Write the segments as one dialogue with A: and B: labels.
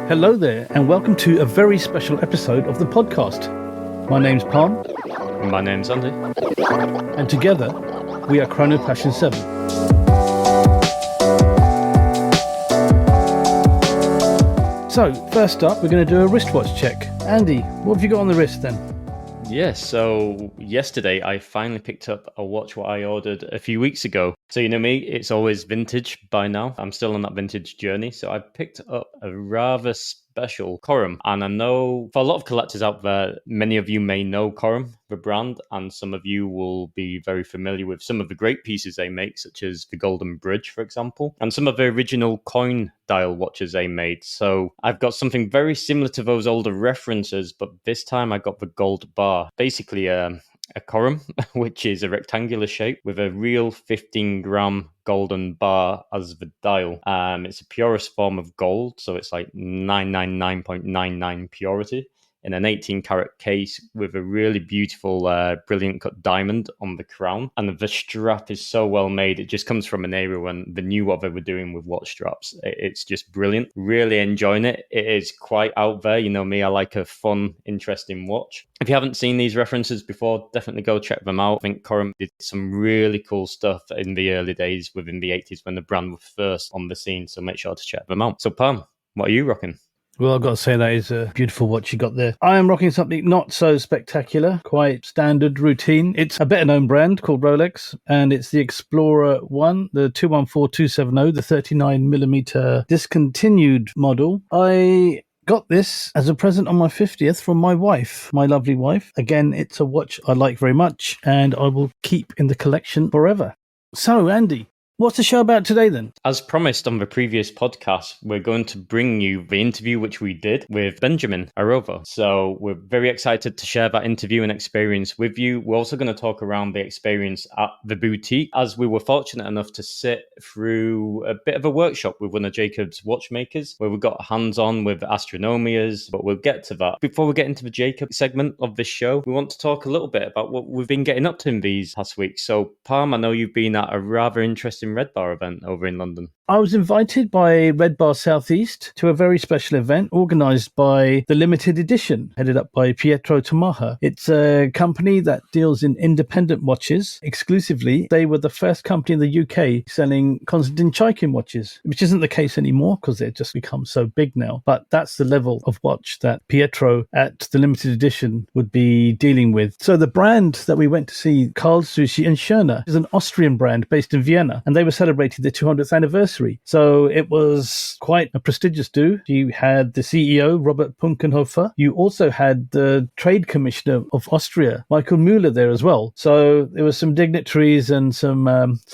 A: Hello there, and welcome to a very special episode of the podcast. My name's Palm.
B: And my name's Andy.
A: And together, we are Chrono Passion 7. So, first up, we're going to do a wristwatch check. Andy, what have you got on the wrist then?
B: Yeah, so yesterday I finally picked up a watch what I ordered a few weeks ago. So you know me, it's always vintage by now. I'm still on that vintage journey. So I picked up a rather special Corum. And I know for a lot of collectors out there, many of you may know Corum, the brand, and some of you will be very familiar with some of the great pieces they make, such as the Golden Bridge, for example, and some of the original coin dial watches they made. So I've got something very similar to those older references, but this time I got the gold bar. Basically, a Corum, which is a rectangular shape with a real 15-gram golden bar as the dial. It's a purest form of gold, so it's like 999.99 purity in an 18-karat case with a really beautiful, brilliant cut diamond on the crown. And the strap is so well made. It just comes from an era when they knew what they were doing with watch straps. It's just brilliant. Really enjoying it. It is quite out there. You know me, I like a fun, interesting watch. If you haven't seen these references before, definitely go check them out. I think Corum did some really cool stuff in the early days within the 80s when the brand was first on the scene. So make sure to check them out. So Pam, what are you rocking?
A: Well, I've got to say that is a beautiful watch you got there. I am rocking something not so spectacular, quite standard routine. It's a better known brand called Rolex, and it's the Explorer 1, the 214270, the 39mm discontinued model. I got this as a present on my 50th from my wife, my lovely wife. Again, it's a watch I like very much, and I will keep in the collection forever. So, Andy, what's the show about today then?
B: As promised on the previous podcast, we're going to bring you the interview which we did with Benjamin Arabov. So we're very excited to share that interview and experience with you. We're also going to talk around the experience at the boutique, as we were fortunate enough to sit through a bit of a workshop with one of Jacob's watchmakers, where we got hands-on with astronomias, but we'll get to that. Before we get into the Jacob segment of this show, we want to talk a little bit about what we've been getting up to in these past weeks. So Palm, I know you've been at a rather interesting Red Bar event over in London.
A: I was invited by Red Bar Southeast to a very special event organised by the Limited Edition, headed up by Pietro Tomaha. It's a company that deals in independent watches exclusively. They were the first company in the UK selling Konstantin Chaikin watches, which isn't the case anymore because they've just become so big now. But that's the level of watch that Pietro at the Limited Edition would be dealing with. So the brand that we went to see, Karl Sushi and Schörner, is an Austrian brand based in Vienna, and they were celebrating their 200th anniversary. So it was quite a prestigious do. You had the CEO, Robert Punkenhofer. You also had the Trade Commissioner of Austria, Michael Müller, there as well. So there were some dignitaries and some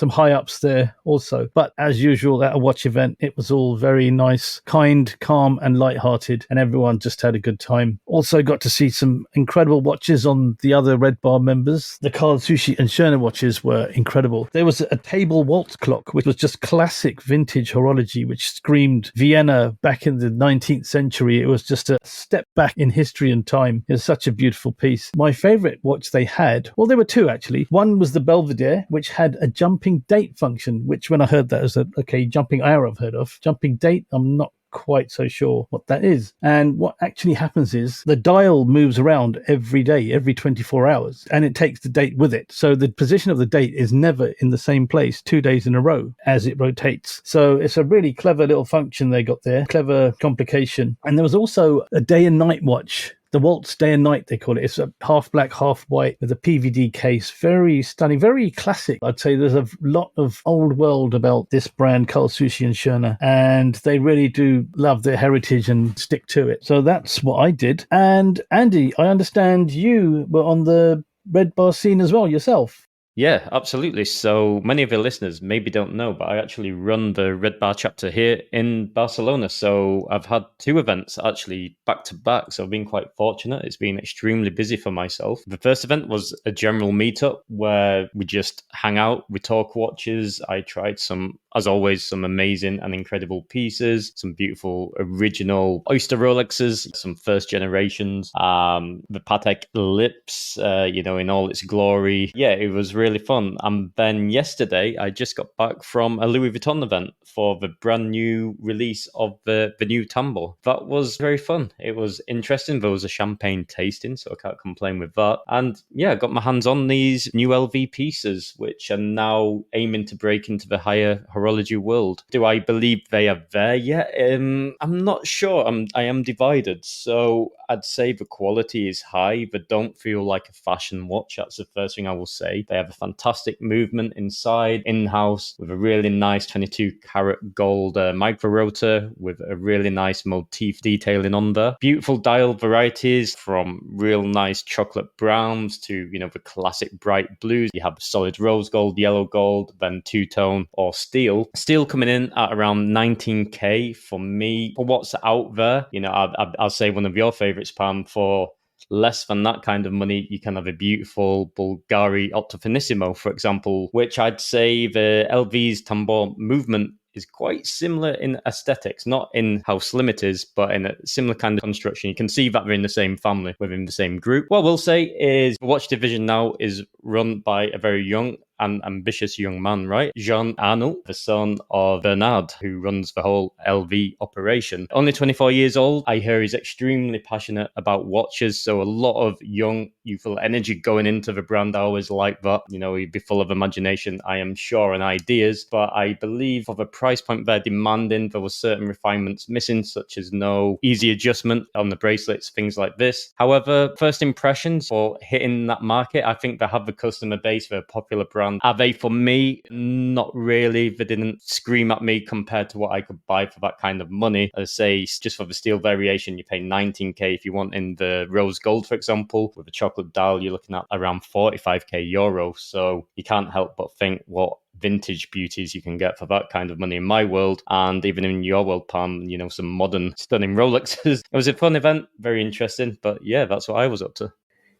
A: high-ups there also. But as usual at a watch event, it was all very nice, kind, calm and light-hearted, and everyone just had a good time. Also got to see some incredible watches on the other Red Bar members. The Karl Sushi and Schörner watches were incredible. There was a table waltz clock, which was just classic vintage horology, which screamed Vienna back in the 19th century. It was just a step back in history and time. It was such a beautiful piece. My favorite watch they had, well, there were two actually. One was the Belvedere, which had a jumping date function, which when I heard that, I was okay, jumping hour I've heard of. Jumping date, I'm not quite so sure what that is. And what actually happens is the dial moves around every day, every 24 hours, and it takes the date with it. So the position of the date is never in the same place 2 days in a row as it rotates. So it's a really clever little function they got there, clever complication. And there was also a day and night watch. The Waltz Day and Night, they call it. It's a half black, half white with a PVD case. Very stunning, very classic. I'd say there's a lot of old world about this brand, Karl Sushi and Schörner, and they really do love their heritage and stick to it. So that's what I did. And Andy, I understand you were on the Red Bar scene as well yourself.
B: Yeah, absolutely. So many of your listeners maybe don't know, but I actually run the Red Bar chapter here in Barcelona. So I've had two events actually back to back. So I've been quite fortunate. It's been extremely busy for myself. The first event was a general meetup where we just hang out, we talk watches. I tried some as always, some amazing and incredible pieces, some beautiful original Oyster Rolexes, some first generations, the Patek Lips, in all its glory. Yeah, it was really fun. And then yesterday, I just got back from a Louis Vuitton event for the brand new release of the new tambour. That was very fun. It was interesting. There was a champagne tasting, so I can't complain with that. And yeah, I got my hands on these new LV pieces, which are now aiming to break into the higher horology world. Do I believe they are there yet? I'm not sure. I am divided. So I'd say the quality is high, but don't feel like a fashion watch. That's the first thing I will say. They have a fantastic movement inside, in-house, with a really nice 22 karat gold micro rotor with a really nice motif detailing on there. Beautiful dial varieties from real nice chocolate browns to, the classic bright blues. You have solid rose gold, yellow gold, then two-tone or steel. Steel coming in at around 19k for me. For what's out there, I'll say one of your favorites, Pam, for less than that kind of money, you can have a beautiful Bulgari Ottofinissimo, for example, which I'd say the LV's tambour movement is quite similar in aesthetics, not in how slim it is, but in a similar kind of construction. You can see that they're in the same family, within the same group. What we'll say is the watch division now is run by a very young and ambitious young man, right? Jean Arnault, the son of Bernard, who runs the whole LV operation. Only 24 years old. I hear he's extremely passionate about watches, so a lot of young, youthful energy going into the brand. I always like that. He'd be full of imagination, I am sure, and ideas, but I believe for the price point they're demanding, there were certain refinements missing, such as no easy adjustment on the bracelets, things like this. However, first impressions for hitting that market, I think they have the customer base for a popular brand. Are they for me? Not really. They didn't scream at me compared to what I could buy for that kind of money. As I say, just for the steel variation, you pay 19k. If you want in the rose gold, for example, with a chocolate dial, you're looking at around 45k euro. So you can't help but think what vintage beauties you can get for that kind of money in my world, and even in your world, Pam, some modern stunning Rolexes. It was a fun event, very interesting, but yeah, that's what I was up to.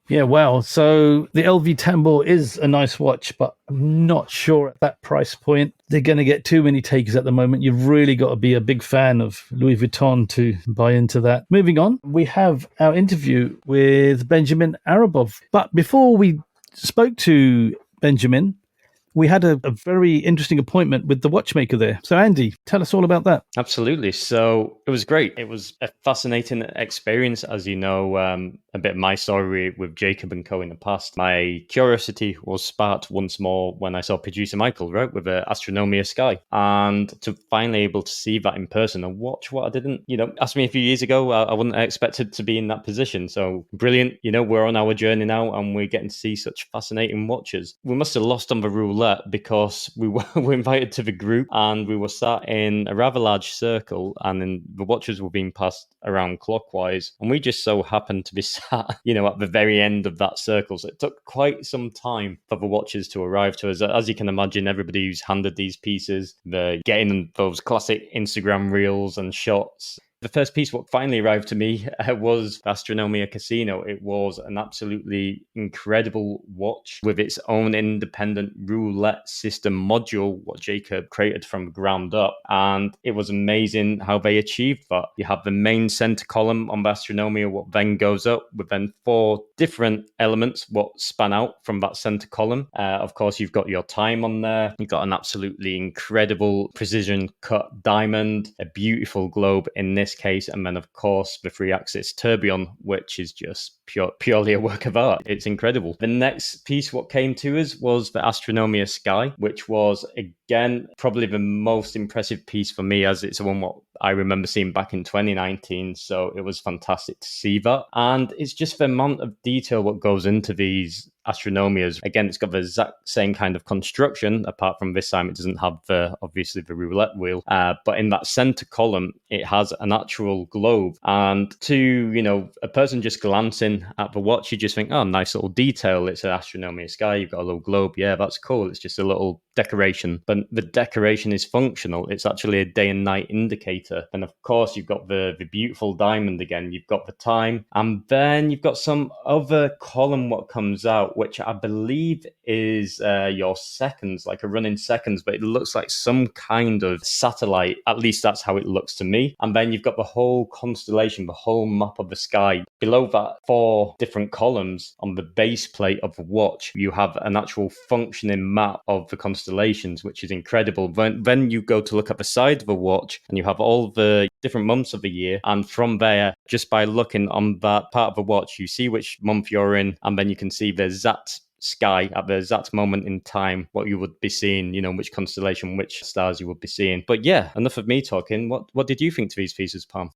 A: Yeah, wow. So the LV Tambour is a nice watch, but I'm not sure at that price point they're going to get too many takers at the moment. You've really got to be a big fan of Louis Vuitton to buy into that. Moving on, we have our interview with Benjamin Arabov. But before we spoke to Benjamin, we had a very interesting appointment with the watchmaker there. So, Andy, tell us all about that.
B: Absolutely. So it was great. It was a fascinating experience. As you know, a bit of my story with Jacob and Co. in the past. My curiosity was sparked once more when I saw producer Michael, right, with Astronomia Sky. And to finally able to see that in person and watch what I didn't, ask me a few years ago, I wouldn't have expected to be in that position. So brilliant. We're on our journey now and we're getting to see such fascinating watches. We must have lost on the roulette because we were invited to the group and we were sat in a rather large circle, and then the watches were being passed around clockwise, and we just so happened to be sat at the very end of that circle. So it took quite some time for the watches to arrive to us. As you can imagine, everybody who's handed these pieces, they're getting those classic Instagram reels and shots. The first piece what finally arrived to me was Astronomia Casino. It was an absolutely incredible watch with its own independent roulette system module, what Jacob created from the ground up. And it was amazing how they achieved that. You have the main center column on the Astronomia, what then goes up with then 4 different elements what span out from that center column. Of course, you've got your time on there. You've got an absolutely incredible precision cut diamond, a beautiful globe in this case, and then of course the 3-axis tourbillon, which is just purely a work of art. It's incredible. The next piece what came to us was the Astronomia Sky, which was again probably the most impressive piece for me, as it's the one what I remember seeing back in 2019. So it was fantastic to see that, and it's just the amount of detail what goes into these Astronomias. Again, it's got the exact same kind of construction, apart from this time it doesn't have obviously the roulette wheel, but in that center column it has an actual globe. And to a person just glancing at the watch, you just think, oh, nice little detail, it's an Astronomia Sky, you've got a little globe, yeah, that's cool, it's just a little decoration. But the decoration is functional. It's actually a day and night indicator later. And of course, you've got the beautiful diamond again. You've got the time. And then you've got some other column what comes out, which I believe is your seconds, like a run in seconds, but it looks like some kind of satellite. At least that's how it looks to me. And then you've got the whole constellation, the whole map of the sky. Below that, 4 different columns on the base plate of the watch, you have an actual functioning map of the constellations, which is incredible. Then you go to look at the side of the watch and you have all the different months of the year. And from there, just by looking on that part of the watch, you see which month you're in, and then you can see the exact sky at the exact moment in time, what you would be seeing, which constellation, which stars you would be seeing. But yeah, enough of me talking. What did you think to these pieces, Palm?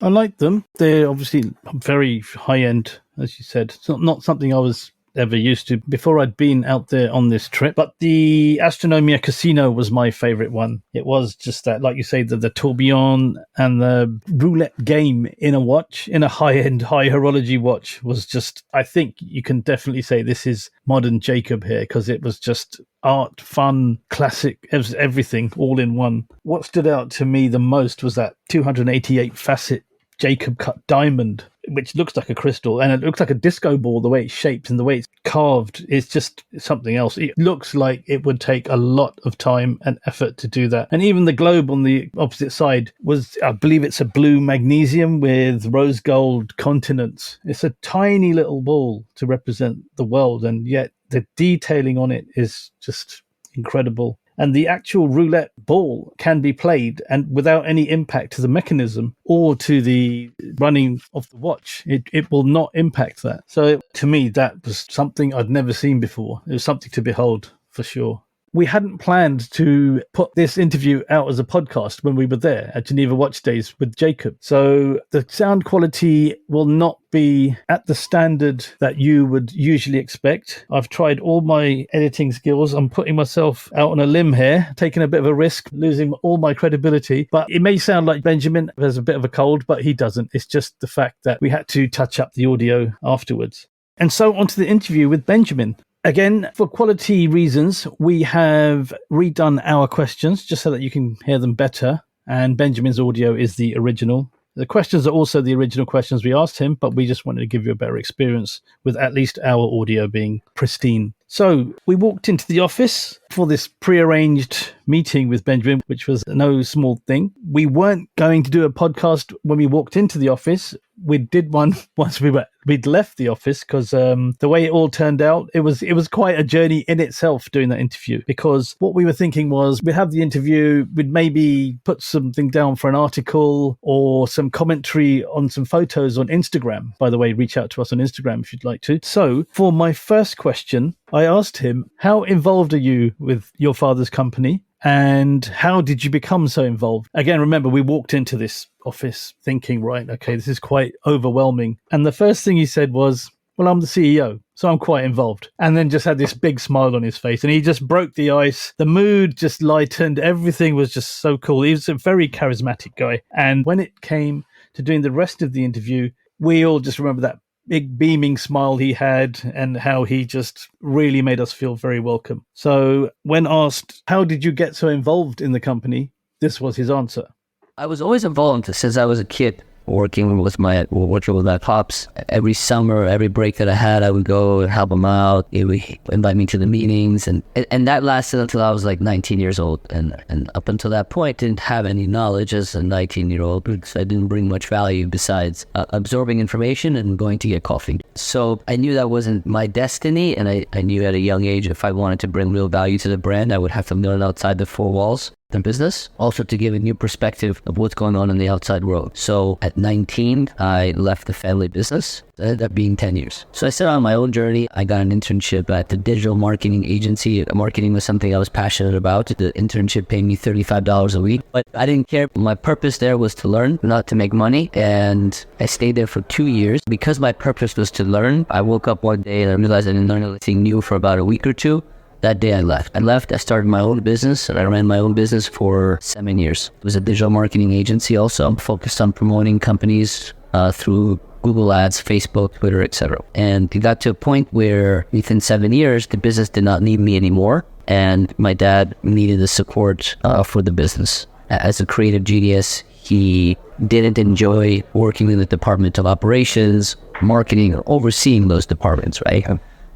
A: I like them. They're obviously very high end, as you said. It's not something I was ever used to before I'd been out there on this trip. But the Astronomia Casino was my favorite one. It was just that, like you say, the tourbillon and the roulette game in a watch, in a high-end, high horology watch, was just, I think you can definitely say this is modern Jacob here, because it was just art, fun, classic, everything all in one. What stood out to me the most was that 288 facet Jacob cut diamond, which looks like a crystal, and it looks like a disco ball, the way it's shaped and the way it's carved is just something else. It looks like it would take a lot of time and effort to do that. And even the globe on the opposite side was, I believe it's a blue magnesium with rose gold continents. It's a tiny little ball to represent the world, and yet the detailing on it is just incredible. And the actual roulette ball can be played and without any impact to the mechanism or to the running of the watch. It will not impact that. So to me, that was something I'd never seen before. It was something to behold for sure. We hadn't planned to put this interview out as a podcast when we were there at Geneva Watch Days with Jacob. So the sound quality will not be at the standard that you would usually expect. I've tried all my editing skills. I'm putting myself out on a limb here, taking a bit of a risk, losing all my credibility. But it may sound like Benjamin has a bit of a cold, but he doesn't. It's just the fact that we had to touch up the audio afterwards. And so on to the interview with Benjamin. Again, for quality reasons, we have redone our questions just so that you can hear them better. And Benjamin's audio is the original. The questions are also the original questions we asked him, but we just wanted to give you a better experience with at least our audio being pristine. So we walked into the office for this prearranged meeting with Benjamin, which was no small thing. We weren't going to do a podcast when we walked into the office. We did one once we'd left the office, because the way it all turned out, it was quite a journey in itself doing that interview. Because what we were thinking was we'd have the interview, we'd maybe put something down for an article or some commentary on some photos on Instagram. By the way, reach out to us on Instagram if you'd like to. So for my first question, I asked him, how involved are you with your father's company? And how did you become so involved? Again, remember, we walked into this office thinking, right, okay, this is quite overwhelming. And the first thing he said was, well, I'm the CEO, so I'm quite involved. And then just had this big smile on his face. And he just broke the ice. The mood just lightened. Everything was just so cool. He was a very charismatic guy. And when it came to doing the rest of the interview, we all just remember that big beaming smile he had and how he just really made us feel very welcome. So when asked, how did you get so involved in the company? This was his answer.
C: I was always involved since I was a kid, working with my pops. Every summer, every break that I had, I would go and help him out. He would invite me to the meetings, and that lasted until I was like 19 years old. And up until that point, didn't have any knowledge as a 19-year-old, because I didn't bring much value besides absorbing information and going to get coffee. So I knew that wasn't my destiny, and I knew at a young age, if I wanted to bring real value to the brand, I would have to learn outside the four walls the business, also to give a new perspective of what's going on in the outside world. So at 19, I left the family business. It ended up being 10 years. So I set on my own journey. I got an internship at the digital marketing agency. Marketing was something I was passionate about. The internship paid me $35 a week, but I didn't care. My purpose there was to learn, not to make money. And I stayed there for 2 years. Because my purpose was to learn, I woke up one day and I realized I didn't learn anything new for about a week or two. That day I left. I started my own business, and I ran my own business for 7 years. It was a digital marketing agency also. I'm focused on promoting companies through Google Ads, Facebook, Twitter, etc. And it got to a point where within 7 years, the business did not need me anymore. And my dad needed the support for the business. As a creative genius, he didn't enjoy working in the department of operations, marketing, or overseeing those departments, right?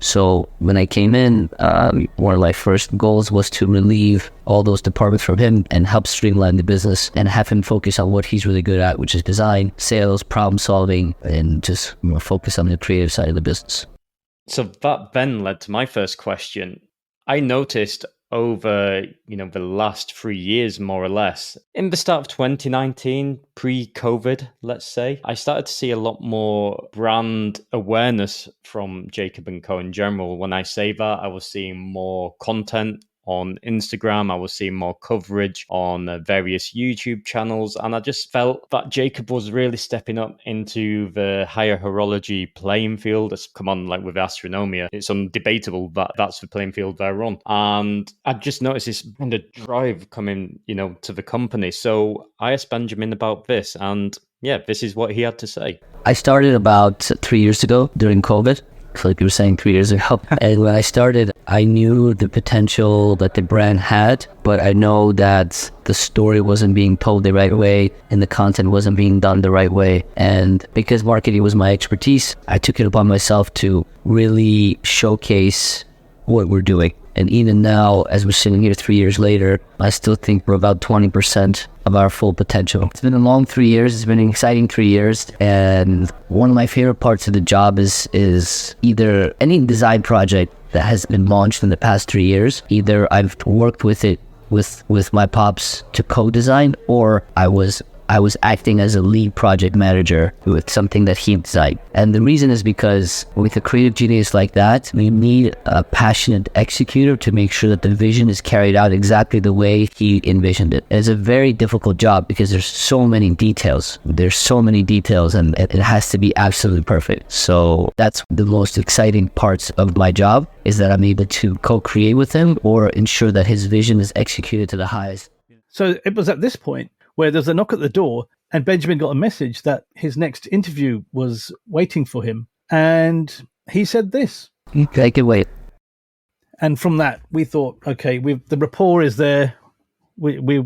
C: So when I came in, one of my first goals was to relieve all those departments from him and help streamline the business and have him focus on what he's really good at, which is design, sales, problem solving, and just focus on the creative side of the business.
B: So that then led to my first question. I noticed over, the last 3 years, more or less, in the start of 2019, pre-COVID, let's say, I started to see a lot more brand awareness from Jacob & Co. in general. When I say that, I was seeing more content on Instagram. I was seeing more coverage on various YouTube channels. And I just felt that Jacob was really stepping up into the higher horology playing field. It's come on, like with astronomia, it's undebatable that that's the playing field they're on. And I just noticed this kind of drive coming, to the company. So I asked Benjamin about this, and yeah, this is what he had to say.
C: I started about 3 years ago during COVID. Like you were saying, 3 years ago. And when I started, I knew the potential that the brand had, but I know that the story wasn't being told the right way and the content wasn't being done the right way. And because marketing was my expertise, I took it upon myself to really showcase what we're doing. And even now, as we're sitting here 3 years later, I still think we're about 20% of our full potential. It's been a long 3 years. It's been an exciting 3 years. And one of my favorite parts of the job is either any design project that has been launched in the past 3 years, either I've worked with it with my pops to co-design, or I was acting as a lead project manager with something that he designed. And the reason is because with a creative genius like that, we need a passionate executor to make sure that the vision is carried out exactly the way he envisioned it. It's a very difficult job because there's so many details. And it has to be absolutely perfect. So that's the most exciting parts of my job, is that I'm able to co-create with him or ensure that his vision is executed to the highest.
A: So it was at this point where there's a knock at the door and Benjamin got a message that his next interview was waiting for him. And he said this.
C: I can wait.
A: And from that, we thought, okay, the rapport is there. We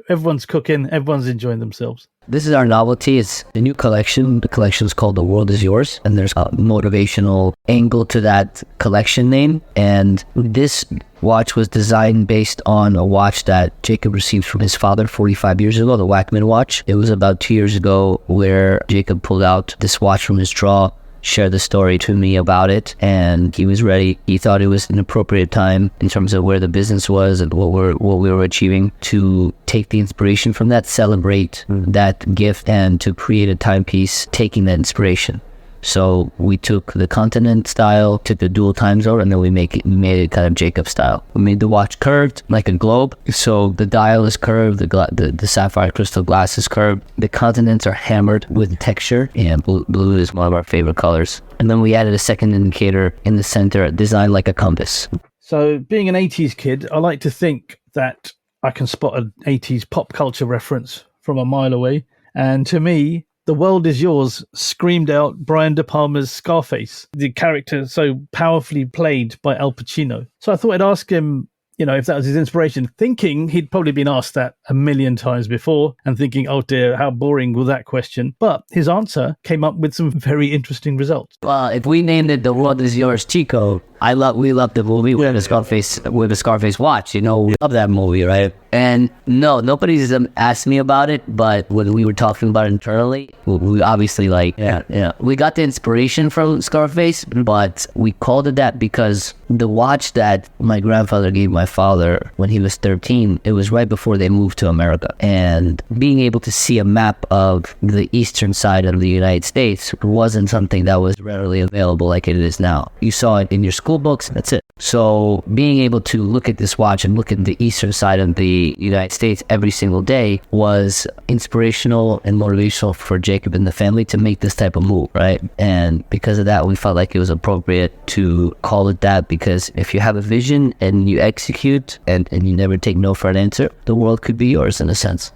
A: everyone's cooking, everyone's enjoying themselves.
C: This is our novelty. It's a new collection. The collection is called The World Is Yours, and there's a motivational angle to that collection name. And this watch was designed based on a watch that Jacob received from his father 45 years ago, the Wachman watch. It was about 2 years ago where Jacob pulled out this watch from his drawer, shared the story to me about it, and he was ready. He thought it was an appropriate time in terms of where the business was and what we were achieving to take the inspiration from that, celebrate that gift, and to create a timepiece taking that inspiration. So we took the continent style, took the dual time zone, and then we made it kind of Jacob style. We made the watch curved like a globe. So the dial is curved, the sapphire crystal glass is curved. The continents are hammered with texture, and blue is one of our favorite colors. And then we added a second indicator in the center, designed like a compass.
A: So being an 80s kid, I like to think that I can spot an 80s pop culture reference from a mile away. And to me, The World Is Yours screamed out Brian De Palma's Scarface, the character so powerfully played by Al Pacino. So I thought I'd ask him, if that was his inspiration, thinking he'd probably been asked that a million times before and thinking, oh dear, how boring was that question? But his answer came up with some very interesting results.
C: Well, if we named it The World Is Yours Chico, we love the movie with the Scarface watch. We love that movie, right? And no, nobody's asked me about it, but when we were talking about it internally, we obviously we got the inspiration from Scarface, but we called it that because the watch that my grandfather gave my father when he was 13, it was right before they moved to America. And being able to see a map of the eastern side of the United States wasn't something that was readily available like it is now. You saw it in your school books, that's it. So being able to look at this watch and look at the eastern side of the United States every single day was inspirational and motivational for Jacob and the family to make this type of move, right? And because of that, we felt like it was appropriate to call it that, because if you have a vision and you execute and you never take no for an answer, the world could be yours in a sense.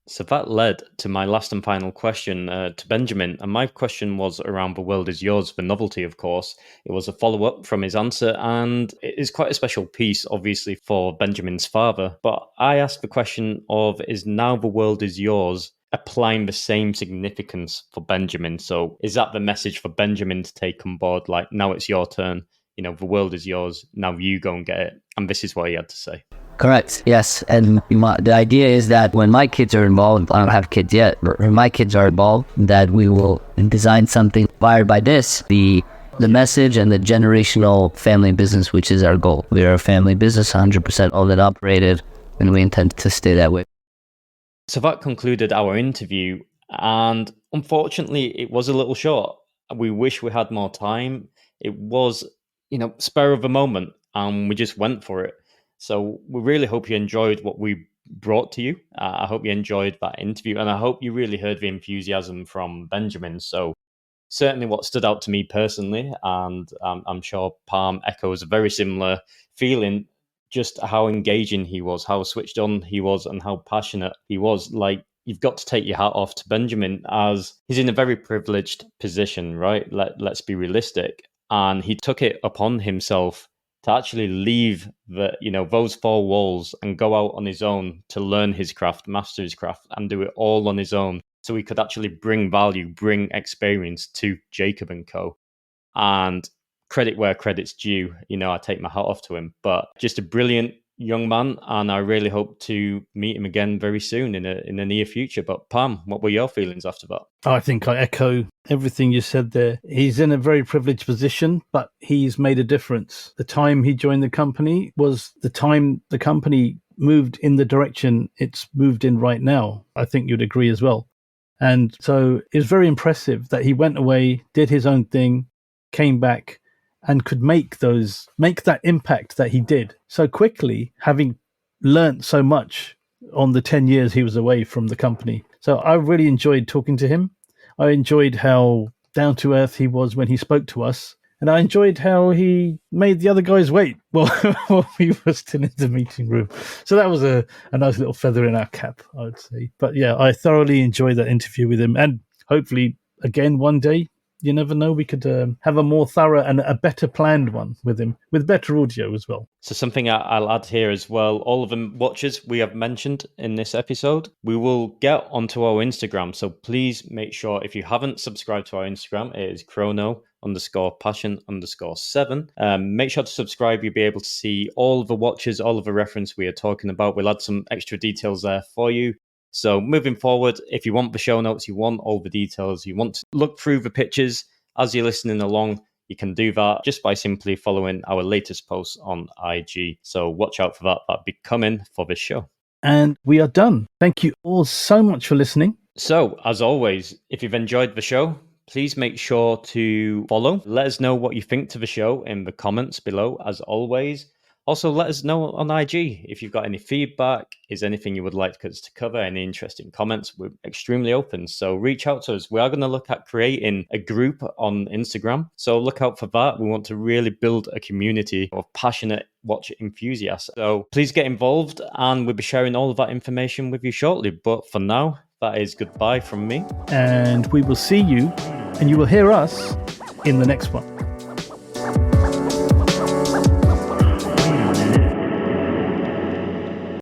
B: So that led to my last and final question to Benjamin. And my question was around The World Is Yours, the novelty, of course. It was a follow-up from his answer, and it is quite a special piece, obviously, for Benjamin's father. But I asked the question of, is now the world is yours applying the same significance for Benjamin. So is that the message for Benjamin to take on board? Like, now it's your turn. The world is yours. Now you go and get it. And this is what he had to say.
C: Correct. Yes. And the idea is that when my kids are involved, I don't have kids yet, but when my kids are involved, that we will design something inspired by this, the message and the generational family business, which is our goal. We are a family business, 100% owned and operated, and we intend to stay that way.
B: So that concluded our interview. And unfortunately, it was a little short. We wish we had more time. It was, spur of the moment, and we just went for it. So we really hope you enjoyed what we brought to you. I hope you enjoyed that interview, and I hope you really heard the enthusiasm from Benjamin. So certainly what stood out to me personally, and I'm sure Palm echoes a very similar feeling, just how engaging he was, how switched on he was, and how passionate he was. Like, you've got to take your hat off to Benjamin, as he's in a very privileged position, right? Let's be realistic. And he took it upon himself to actually leave those four walls and go out on his own to learn his craft, master his craft, and do it all on his own. So he could actually bring value, bring experience to Jacob & Co. And credit where credit's due. I take my hat off to him. But just a brilliant young man, and I really hope to meet him again very soon in the near future. But Pam, what were your feelings after that?
A: I think I echo everything you said there. He's in a very privileged position, but he's made a difference. The time he joined the company was the time the company moved in the direction it's moved in right now. I think you'd agree as well. And so it was very impressive that he went away, did his own thing, came back, and could make that impact that he did so quickly, having learnt so much on the 10 years he was away from the company. So I really enjoyed talking to him. I enjoyed how down to earth he was when he spoke to us. And I enjoyed how he made the other guys wait while we were still in the meeting room. So that was a nice little feather in our cap, I would say. But yeah, I thoroughly enjoyed that interview with him. And hopefully, again, one day, you never know, we could have a more thorough and a better planned one with him, with better audio as well.
B: So something I'll add here as well, all of the watches we have mentioned in this episode, we will get onto our Instagram. So please make sure, if you haven't subscribed to our Instagram, it is chrono_passion_7. Make sure to subscribe. You'll be able to see all of the watches, all of the reference we are talking about. We'll add some extra details there for you. So moving forward, if you want the show notes, you want all the details, you want to look through the pictures as you're listening along, you can do that just by simply following our latest posts on IG. So watch out for that. That'll be coming for this show.
A: And we are done. Thank you all so much for listening.
B: So, as always, if you've enjoyed the show, please make sure to follow. Let us know what you think to the show in the comments below, as always. Also, let us know on IG if you've got any feedback, is anything you would like us to cover, any interesting comments. We're extremely open, so reach out to us. We are going to look at creating a group on Instagram, so look out for that. We want to really build a community of passionate watch enthusiasts. So please get involved, and we'll be sharing all of that information with you shortly. But for now, that is goodbye from me.
A: And we will see you, and you will hear us in the next one.